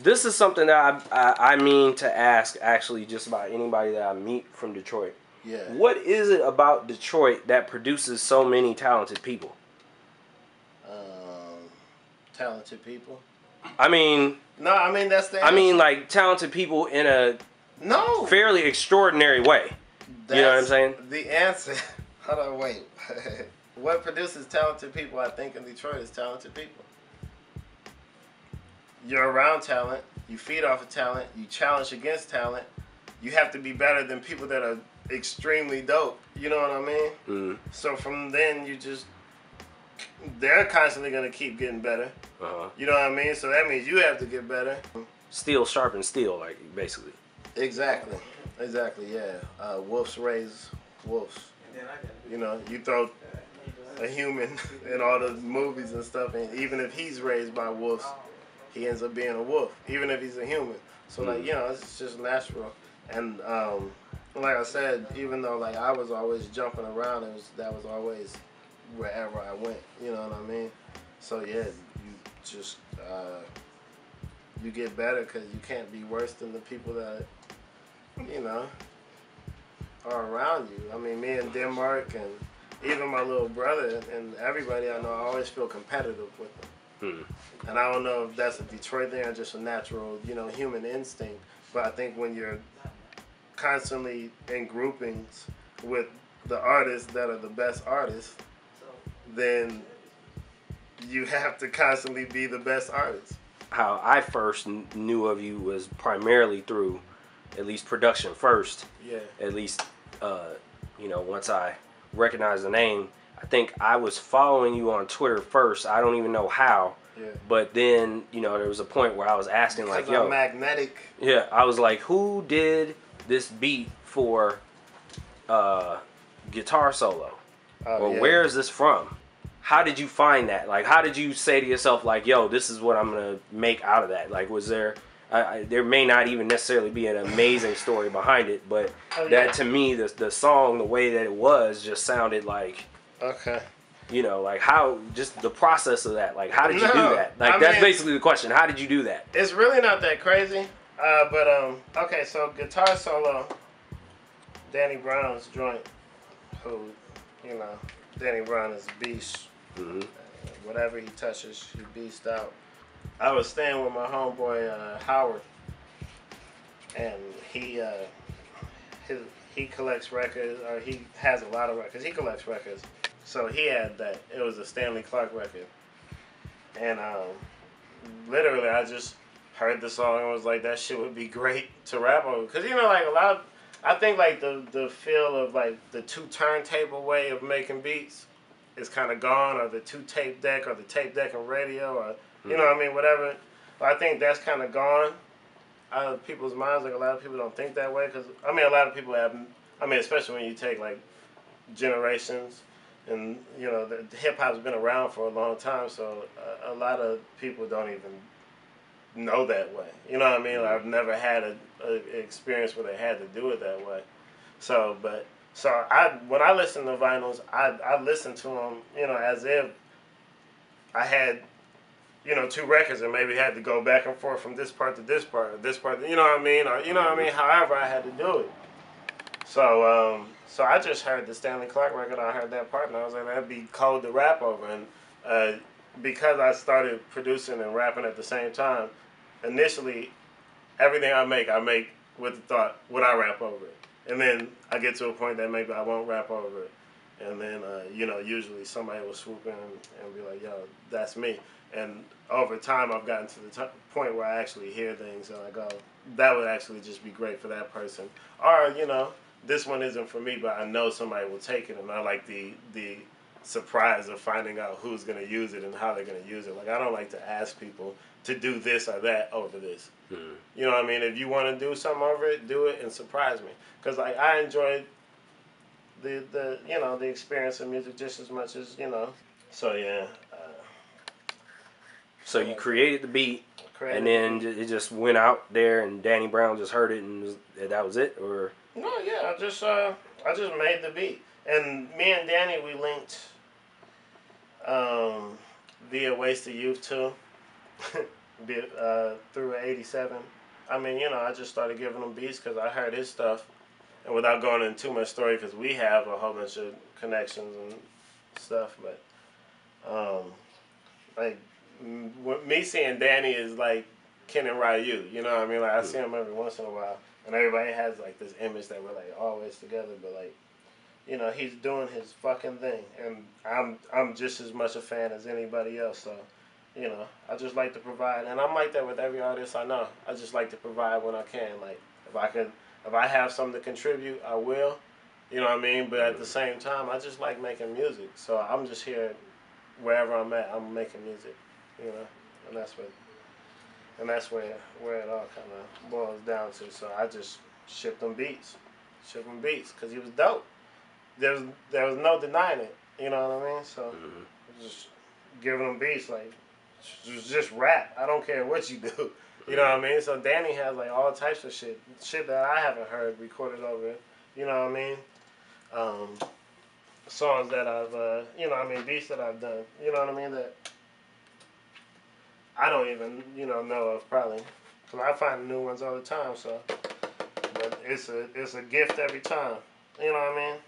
This is something that I mean to ask actually just about anybody that I meet from Detroit. Yeah. What is it about Detroit that produces so many talented people? Talented people. I mean, no, I mean that's the answer. I mean like talented people in a fairly extraordinary way. That's you know what I'm saying? The answer. Hold on, wait. What produces talented people? I think in Detroit is talented people. You're around talent. You feed off of talent. You challenge against talent. You have to be better than people that are extremely dope. You know what I mean? Mm. So from then they're constantly going to keep getting better. You know what I mean? So that means you have to get better. Steel sharpens steel, like, basically. Exactly, yeah. Wolves raise wolves. You know, you throw a human in all the movies and stuff, and even if he's raised by wolves, he ends up being a wolf, even if he's a human. So, like, you know, it's just natural. And like I said, even though, like, I was always jumping around, that was always wherever I went, you know what I mean? So yeah, you just you get better because you can't be worse than the people that, you know, are around you. I mean, me and Denmark and even my little brother and everybody I know, I always feel competitive with them. And I don't know if that's a Detroit thing or just a natural, you know, human instinct, but I think when you're constantly in groupings with the artists that are the best artists, then you have to constantly be the best artist. How I first knew of you was primarily through, at least production first. Yeah. At least, you know, once I recognized the name, I think I was following you on Twitter first. I don't even know how. Yeah. But then, you know, there was a point where I was asking, like, yo, magnetic. Yeah, I was like, who did this beat for guitar solo? Or where is this from? How did you find that? Like, how did you say to yourself, like, yo, this is what I'm going to make out of that? Like, was there, there may not even necessarily be an amazing story behind it, but that to me, the song, the way that it was, just sounded like, you know, like how, just the process of that. Like, how did you do that? Like, that's basically the question. How did you do that? It's really not that crazy. Okay, so guitar solo, Danny Brown's joint, who, you know, Danny Brown is a beast. Whatever he touches, he beast out. I was staying with my homeboy Howard, and he collects records, or he has a lot of records. He collects records, so he had that. It was a Stanley Clarke record, and literally I just heard the song and was like, that shit would be great to rap over. Cause you know, like I think like the feel of like the two turntable way of making beats is kind of gone, or the two tape deck, or the tape deck and radio, or you know what I mean, whatever. But I think that's kind of gone out of people's minds. Like, a lot of people don't think that way, because I mean, a lot of people have. I mean, especially when you take like generations, and you know, the hip hop's been around for a long time, so a lot of people don't even know that way. You know what I mean? Like, I've never had an experience where they had to do it that way. So, when I listen to vinyls, I listen to them, you know, as if I had, you know, two records and maybe had to go back and forth from this part to this part, or this part, you know what I mean? Or, you know what I mean? However I had to do it. So, so I just heard the Stanley Clarke record, I heard that part, and I was like, that'd be cold to rap over. And because I started producing and rapping at the same time, initially, everything I make with the thought, would I rap over it? And then I get to a point that maybe I won't rap over it. And then, you know, usually somebody will swoop in and be like, yo, that's me. And over time, I've gotten to the point where I actually hear things and I go, that would actually just be great for that person. Or, you know, this one isn't for me, but I know somebody will take it. And I like the surprise of finding out who's going to use it and how they're going to use it. Like, I don't like to ask people to do this or that over this. You know what I mean? If you want to do something over it, do it and surprise me. Because like, I enjoyed the you know, the experience of music just as much as, you know. So yeah. So you created the beat, and then it just went out there, and Danny Brown just heard it, and that was it, or? No, yeah, I just made the beat, and me and Danny, we linked via Wasted Youth too. through '87. I mean, you know, I just started giving him beats because I heard his stuff, and without going into too much story, because we have a whole bunch of connections and stuff, but like me seeing Danny is like Ken and Ryu. You know what I mean? Like I see him every once in a while, and everybody has like this image that we're like always together, but like, you know, he's doing his fucking thing, and I'm just as much a fan as anybody else. So, you know, I just like to provide, and I'm like that with every artist I know. I just like to provide when I can. Like if I have something to contribute, I will. You know what I mean? But at the same time, I just like making music. So I'm just here, wherever I'm at, I'm making music. You know, and that's where it all kind of boils down to. So I just shipped him beats, because he was dope. There was no denying it. You know what I mean? So just giving him beats like just rap. I don't care what you do. You know what I mean? So Danny has like all types of shit that I haven't heard recorded over. You know what I mean? Songs that I've you know what I mean, beats that I've done. You know what I mean, that I don't even know of probably, because I find new ones all the time. So, but it's a gift every time. You know what I mean?